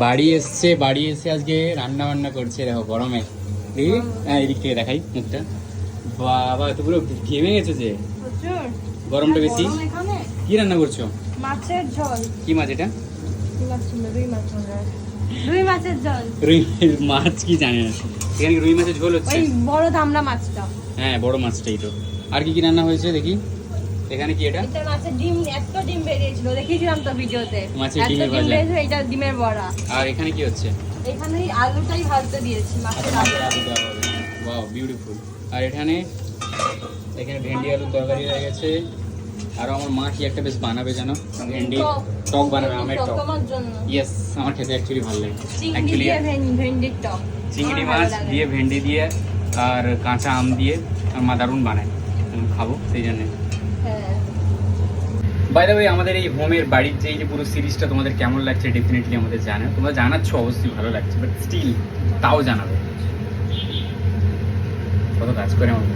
বাড়ি এসছে, বাড়ি এসে আজকে রান্না বান্না করছে। দেখো গরমে, দেখি হ্যাঁ এদিক থেকে দেখাই মুখটা। বাবা তো পুরো ঘেমে গেছে যে, গরমটা বেশি। কি রান্না করছো? মাছের ঝোল। কি মাছ এটা? রুই মাছের ঝোল। রুই মাছ কি জানি না, এখানে রুই মাছের ঝোল হচ্ছে। ওই বড় ধামড়া মাছটা। হ্যাঁ বড় মাছটাই তো। আর কি কি রান্না হয়েছে দেখি। এখানে কি এটা? এটা মাছের ডিম, এত ডিম বেরিয়েছিল, দেখিয়েছিলাম তো ভিডিওতে। মাছের ডিমের ভাজা। এটা ডিমের বড়া। আর এখানে কি হচ্ছে? এখানে আলুটাই ভাজতে দিয়েছি, মাছের আলু। Wow beautiful. আর এখানে ভেন্ডি আলুর তরকারি হয়ে গেছে। আর আমার মা কি একটা বেশ বানাবে জানো, ভেন্ডি টক বানাবে, আমের টক। তোমার জন্য। ইয়েস, আমার খেতে অ্যাকচুয়ালি ভালো লাগে। চিংড়ি দিয়ে ভেন্ডির টক। চিংড়ি মাছ দিয়ে, ভেন্ডি দিয়ে, আর কাঁচা আম দিয়ে আর মা দারুণ বানায়, খাবো সেই জন্যে। বাই দ্য ওয়ে, আমাদের এই হোমের বাড়ির যে এই যে পুরো সিরিজটা তোমাদের কেমন লাগছে ডেফিনেটলি আমাদের জানাও। তোমরা জানাচ্ছ অবশ্যই ভালো লাগছে, বাট স্টিল তাও জানাবে। কত কাজ করে আমার